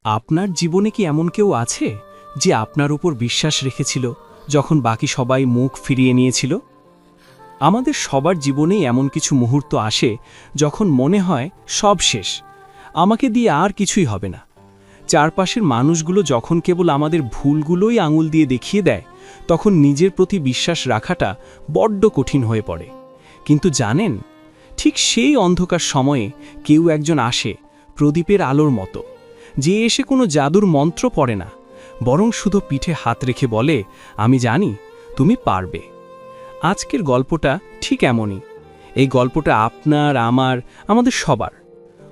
আপনার জীবনে কি এমন কেউ আছে যে আপনার উপর বিশ্বাস রেখেছিল যখন বাকি সবাই মুখ ফিরিয়ে নিয়েছিল? আমাদের সবার জীবনেই এমন কিছু মুহূর্ত আসে যখন মনে হয় সব শেষ, আমাকে দিয়ে আর কিছুই হবে না। চারপাশের মানুষগুলো যখন কেবল আমাদের ভুলগুলোই আঙুল দিয়ে দেখিয়ে দেয়, তখন নিজের প্রতি বিশ্বাস রাখাটা বড্ড কঠিন হয়ে পড়ে। কিন্তু জানেন, ঠিক সেই অন্ধকার সময়ে কেউ একজন আসে প্রদীপের আলোর মতো, যে এসে কোনো জাদুর মন্ত্র পড়ে না, বরং শুধু পিঠে হাত রেখে বলে, আমি জানি তুমি পারবে। আজকের গল্পটা ঠিক এমনই। এই গল্পটা আপনার, আমাদের সবার।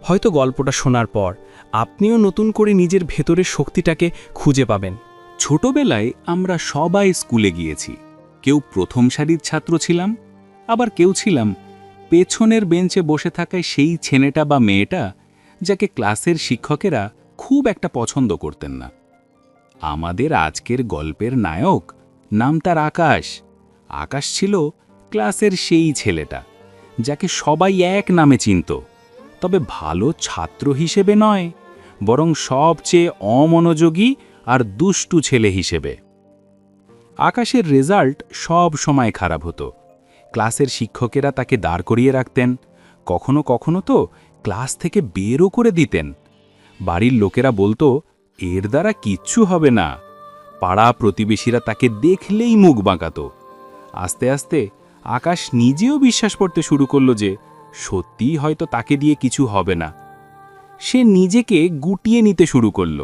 হয়তো গল্পটা শোনার পর আপনিও নতুন করে নিজের ভেতরের শক্তিটাকে খুঁজে পাবেন। ছোটবেলায় আমরা সবাই স্কুলে গিয়েছি। কেউ প্রথম সারির ছাত্র ছিলাম, আবার কেউ ছিলাম পেছনের বেঞ্চে বসে থাকায় সেই ছেলেটা বা মেয়েটা যাকে ক্লাসের শিক্ষকেরা খুব একটা পছন্দ করতেন না। আমাদের আজকের গল্পের নায়ক নাম তার আকাশ। আকাশ ছিল ক্লাসের সেই ছেলেটা যাকে সবাই এক নামে চিনত, তবে ভালো ছাত্র হিসেবে নয়, বরং সবচেয়ে অমনোযোগী আর দুষ্টু ছেলে হিসেবে। আকাশের রেজাল্ট সব সময় খারাপ হতো। ক্লাসের শিক্ষকেরা তাকে দাঁড় করিয়ে রাখতেন, কখনো কখনো তো ক্লাস থেকে বেরও করে দিতেন। বাড়ির লোকেরা বলতো, এর দ্বারা কিচ্ছু হবে না। পাড়া প্রতিবেশীরা তাকে দেখলেই মুখ বাঁকাত। আস্তে আস্তে আকাশ নিজেও বিশ্বাস করতে শুরু করল যে সত্যিই হয়তো তাকে দিয়ে কিছু হবে না। সে নিজেকে গুটিয়ে নিতে শুরু করল।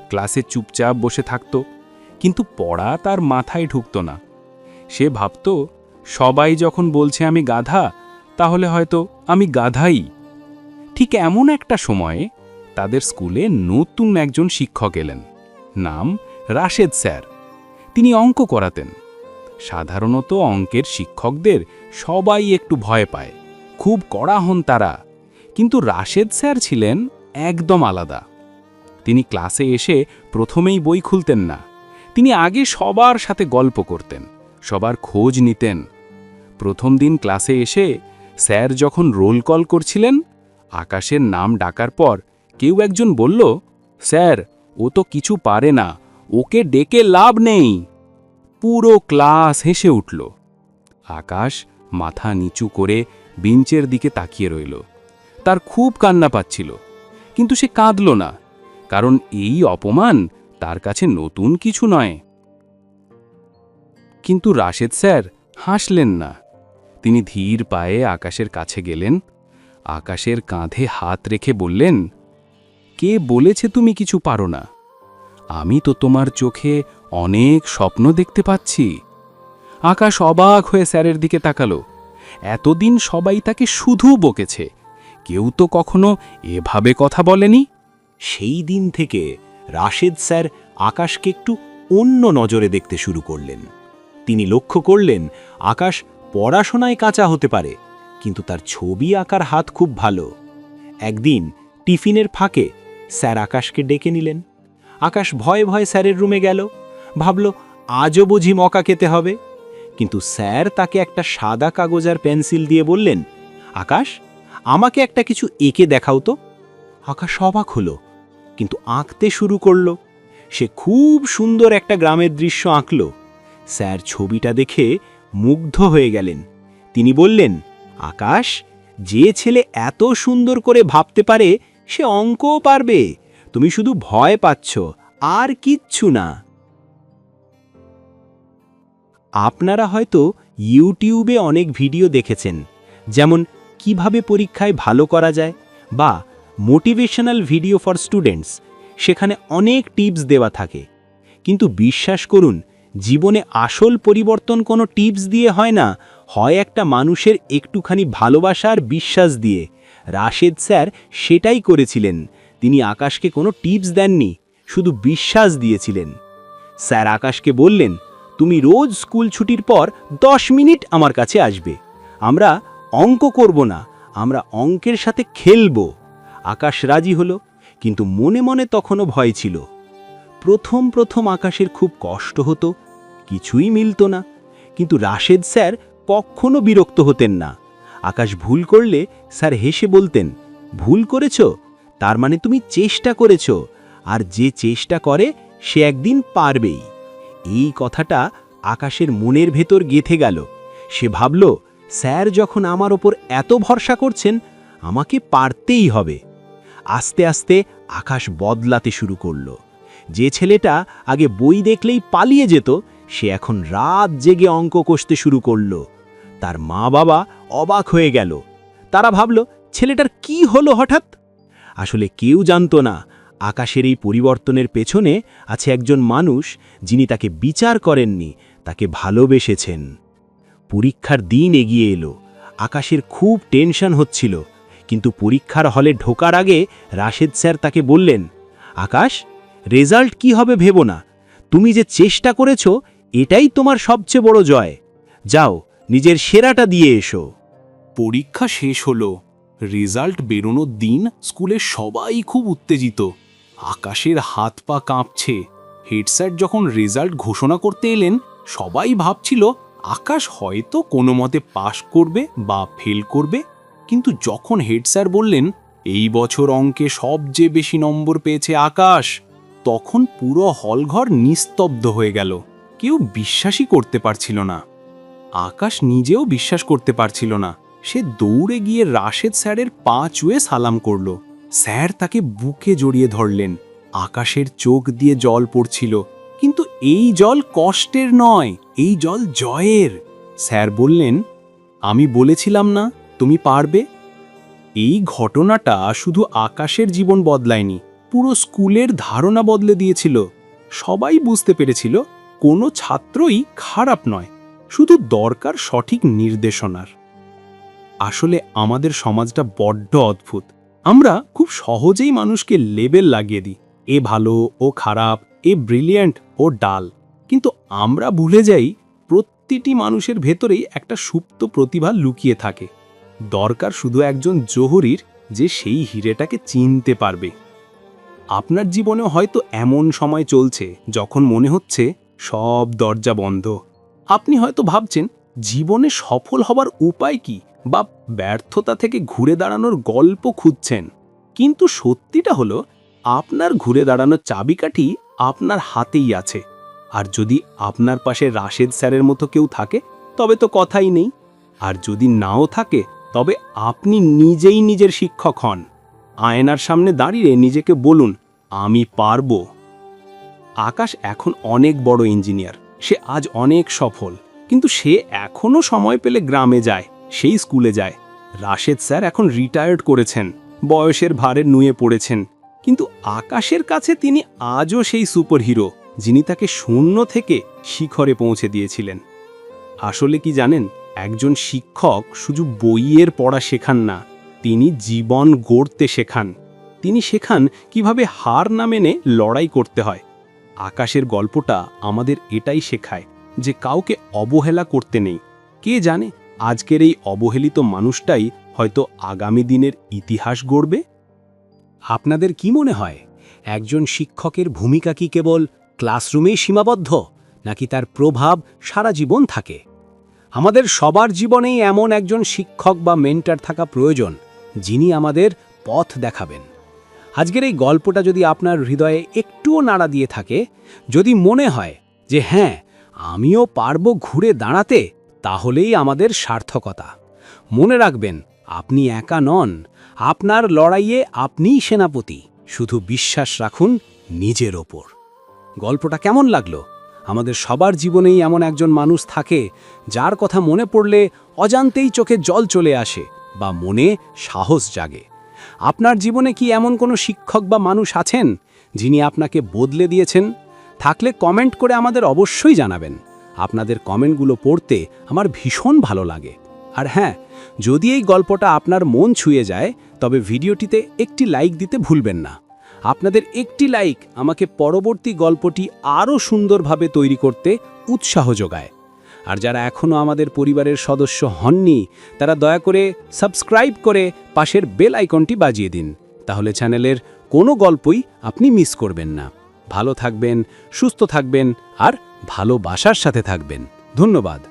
ক্লাসে চুপচাপ বসে থাকত, কিন্তু পড়া তার মাথায় ঢুকত না। সে ভাবত, সবাই যখন বলছে আমি গাধা, তাহলে হয়তো আমি গাধাই। ঠিক এমন একটা সময়ে তাদের স্কুলে নতুন একজন শিক্ষক এলেন। নাম রাশেদ স্যার। তিনি অঙ্ক করাতেন। সাধারণত অঙ্কের শিক্ষকদের সবাই একটু ভয় পায়, খুব কড়া হন তারা। কিন্তু রাশেদ স্যার ছিলেন একদম আলাদা। তিনি ক্লাসে এসে প্রথমেই বই খুলতেন না। তিনি আগে সবার সাথে গল্প করতেন, সবার খোঁজ নিতেন। প্রথম দিন ক্লাসে এসে স্যার যখন রোল কল করছিলেন, আকাশের নাম ডাকার পর কেউ একজন বলল, স্যার, ও তো কিছু পারে না, ওকে ডেকে লাভ নেই। পুরো ক্লাস হেসে উঠল। আকাশ মাথা নিচু করে বেঞ্চের দিকে তাকিয়ে রইল। তার খুব কান্না পাচ্ছিল, কিন্তু সে কাঁদল না, কারণ এই অপমান তার কাছে নতুন কিছু নয়। কিন্তু রাশেদ স্যার হাসলেন না। তিনি ধীর পায়ে আকাশের কাছে গেলেন, আকাশের কাঁধে হাত রেখে বললেন, কে বলেছে তুমি কিছু পারো না? আমি তো তোমার চোখে অনেক স্বপ্ন দেখতে পাচ্ছি। আকাশ অবাক হয়ে স্যারের দিকে তাকালো। এতদিন সবাই তাকে শুধু বকেছে, কেউ তো কখনো এভাবে কথা বলেনি। সেই দিন থেকে রাশেদ স্যার আকাশকে একটু অন্য নজরে দেখতে শুরু করলেন। তিনি লক্ষ্য করলেন, আকাশ পড়াশোনায় কাঁচা হতে পারে, কিন্তু তার ছবি আঁকার হাত খুব ভালো। একদিন টিফিনের ফাঁকে স্যার আকাশকে ডেকে নিলেন। আকাশ ভয়ে ভয়ে স্যারের রুমে গেল, ভাবল আজও বুঝি মকা খেতে হবে। কিন্তু স্যার তাকে একটা সাদা কাগজ আর পেন্সিল দিয়ে বললেন, আকাশ, আমাকে একটা কিছু এঁকে দেখাও তো। আকাশ অবাক হলো, কিন্তু আঁকতে শুরু করল। সে খুব সুন্দর একটা গ্রামের দৃশ্য আঁকল। স্যার ছবিটা দেখে মুগ্ধ হয়ে গেলেন। তিনি বললেন, আকাশ, যে ছেলে এত সুন্দর করে ভাবতে পারে সে অঙ্কও পারবে। তুমি শুধু ভয় পাচ্ছ, আর কিচ্ছু না। আপনারা হয়তো ইউটিউবে অনেক ভিডিও দেখেছেন, যেমন কিভাবে পরীক্ষায় ভালো করা যায় বা মোটিভেশনাল ভিডিও ফর স্টুডেন্টস। সেখানে অনেক টিপস দেওয়া থাকে। কিন্তু বিশ্বাস করুন, জীবনে আসল পরিবর্তন কোনো টিপস দিয়ে হয় না, হয় একটা মানুষের একটুখানি ভালোবাসা আর বিশ্বাস দিয়ে। রাশেদ স্যার সেটাই করেছিলেন। তিনি আকাশকে কোনো টিপস দেননি, শুধু বিশ্বাস দিয়েছিলেন। স্যার আকাশকে বললেন, তুমি রোজ স্কুল ছুটির পর 10 মিনিট আমার কাছে আসবে। আমরা অঙ্ক করব না, আমরা অঙ্কের সাথে খেলব। আকাশ রাজি হলো, কিন্তু মনে মনে তখনও ভয় ছিল। প্রথম প্রথম আকাশের খুব কষ্ট হতো, কিছুই মিলত না। কিন্তু রাশেদ স্যার কখনো বিরক্ত হতেন না। আকাশ ভুল করলে স্যার হেসে বলতেন, ভুল করেছ, তার মানে তুমি চেষ্টা করেছ, আর যে চেষ্টা করে সে একদিন পারবেই। এই কথাটা আকাশের মনের ভেতর গেঁথে গেল। সে ভাবল, স্যার যখন আমার ওপর এত ভরসা করছেন, আমাকে পারতেই হবে। আস্তে আস্তে আকাশ বদলাতে শুরু করল। যে ছেলেটা আগে বই দেখলেই পালিয়ে যেত, সে এখন রাত জেগে অঙ্ক কষতে শুরু করল। তার মা বাবা অবাক হয়ে গেল। তারা ভাবল, ছেলেটার কি হলো হঠাৎ? আসলে কেউ জানত না, আকাশের এই পরিবর্তনের পেছনে আছে একজন মানুষ, যিনি তাকে বিচার করেননি, তাকে ভালোবেসেছেন। পরীক্ষার দিন এগিয়ে এলো। আকাশের খুব টেনশন হচ্ছিল, কিন্তু পরীক্ষার হলে ঢোকার আগে রাশেদ স্যার তাকে বললেন, আকাশ, রেজাল্ট কি হবে ভেবো না, তুমি যে চেষ্টা করেছ এটাই তোমার সবচেয়ে বড় জয়। যাও, নিজের সেরাটা দিয়ে এসো। পরীক্ষা শেষ হলো। রেজাল্ট বেরোনোর দিন স্কুলে সবাই খুব উত্তেজিত। আকাশের হাত পা কাঁপছে। হেড স্যার যখন রেজাল্ট ঘোষণা করতে এলেন, সবাই ভাবছিল আকাশ হয়তো কোনো মতে পাশ করবে বা ফেল করবে। কিন্তু যখন হেড স্যার বললেন এই বছর অঙ্কে সবচেয়ে বেশি নম্বর পেয়েছে আকাশ, তখন পুরো হলঘর নিস্তব্ধ হয়ে গেল। কেউ বিশ্বাসই করতে পারছিল না। আকাশ নিজেও বিশ্বাস করতে পারছিল না। সে দৌড়ে গিয়ে রাশেদ স্যারের পা ছুঁয়ে সালাম করল। স্যার তাকে বুকে জড়িয়ে ধরলেন। আকাশের চোখ দিয়ে জল পড়ছিল, কিন্তু এই জল কষ্টের নয়, এই জল জয়ের। স্যার বললেন, আমি বলেছিলাম না তুমি পারবে। এই ঘটনাটা শুধু আকাশের জীবন বদলায়নি, পুরো স্কুলের ধারণা বদলে দিয়েছিল। সবাই বুঝতে পেরেছিল কোনো ছাত্রই খারাপ নয়, শুধু দরকার সঠিক নির্দেশনার। আসলে আমাদের সমাজটা বড্ড অদ্ভুত। আমরা খুব সহজেই মানুষকে লেবেল লাগিয়ে দিই, এ ভালো, ও খারাপ, এ ব্রিলিয়ান্ট, ও ডাল। কিন্তু আমরা ভুলে যাই প্রতিটি মানুষের ভেতরেই একটা সুপ্ত প্রতিভা লুকিয়ে থাকে। দরকার শুধু একজন জহুরির, যে সেই হিরেটাকে চিনতে পারবে। আপনার জীবনেও হয়তো এমন সময় চলছে যখন মনে হচ্ছে সব দরজা বন্ধ। আপনি হয়তো ভাবছেন জীবনে সফল হবার উপায় কি, বা ব্যর্থতা থেকে ঘুরে দাঁড়ানোর গল্প খুঁজছেন। কিন্তু সত্যিটা হলো, আপনার ঘুরে দাঁড়ানোর চাবিকাঠি আপনার হাতেই আছে। আর যদি আপনার পাশে রাশেদ স্যারের মতো কেউ থাকে, তবে তো কথাই নেই। আর যদি নাও থাকে, তবে আপনি নিজেই নিজের শিক্ষক হন। আয়নার সামনে দাঁড়িয়ে নিজেকে বলুন, আমি পারবো। আকাশ এখন অনেক বড় ইঞ্জিনিয়ার, সে আজ অনেক সফল, কিন্তু সে এখনো সময় পেলে গ্রামে যায়, সেই স্কুলে যায়। রাশেদ স্যার এখন রিটায়ার্ড করেছেন, বয়সের ভারে নুয়ে পড়েছেন, কিন্তু আকাশের কাছে তিনি আজও সেই সুপারহিরো, যিনি তাকে শূন্য থেকে শিখরে পৌঁছে দিয়েছিলেন। আসলে কি জানেন, একজন শিক্ষক শুধু বইয়ের পড়া শেখান না, তিনি জীবন গড়তে শেখান। তিনি শেখান কিভাবে হার না মেনে লড়াই করতে হয়। আকাশের গল্পটা আমাদের এটাই শেখায় যে কাউকে অবহেলা করতে নেই। কে জানে, আজকের এই অবহেলিত মানুষটাই হয়তো আগামী দিনের ইতিহাস গড়বে। আপনাদের কি মনে হয়, একজন শিক্ষকের ভূমিকা কি কেবল ক্লাসরুমেই সীমাবদ্ধ, নাকি তার প্রভাব সারা জীবন থাকে? আমাদের সবার জীবনেই এমন একজন শিক্ষক বা মেন্টর থাকা প্রয়োজন, যিনি আমাদের পথ দেখাবেন। আজকের এই গল্পটা যদি আপনার হৃদয়ে একটুও নাড়া দিয়ে থাকে, যদি মনে হয় যে হ্যাঁ, আমিও পারবো ঘুরে দাঁড়াতে, তাহলেই আমাদের সার্থকতা। মনে রাখবেন, আপনি একা নন, আপনার লড়াইয়ে আপনিই সেনাপতি। শুধু বিশ্বাস রাখুন নিজের ওপর। গল্পটা কেমন লাগলো? আমাদের সবার জীবনেই এমন একজন মানুষ থাকে, যার কথা মনে পড়লে অজান্তেই চোখে জল চলে আসে বা মনে সাহস জাগে। আপনার জীবনে কি এমন কোনো শিক্ষক বা মানুষ আছেন, যিনি আপনাকে বদলে দিয়েছেন? থাকলে কমেন্ট করে আমাদের অবশ্যই জানাবেন। আপনাদের কমেন্টগুলো পড়তে আমার ভীষণ ভালো লাগে। আর হ্যাঁ, যদি এই গল্পটা আপনার মন ছুঁয়ে যায়, তবে ভিডিওটিতে একটি লাইক দিতে ভুলবেন না। আপনাদের একটি লাইক আমাকে পরবর্তী গল্পটি আরও সুন্দরভাবে তৈরি করতে উৎসাহ যোগায়। আর যারা এখনও আমাদের পরিবারের সদস্য হননি, তারা দয়া করে সাবস্ক্রাইব করে পাশের বেল আইকনটি বাজিয়ে দিন। তাহলে চ্যানেলের কোনো গল্পই আপনি মিস করবেন না। ভালো থাকবেন, সুস্থ থাকবেন আর ভালোবাসার সাথে থাকবেন। ধন্যবাদ।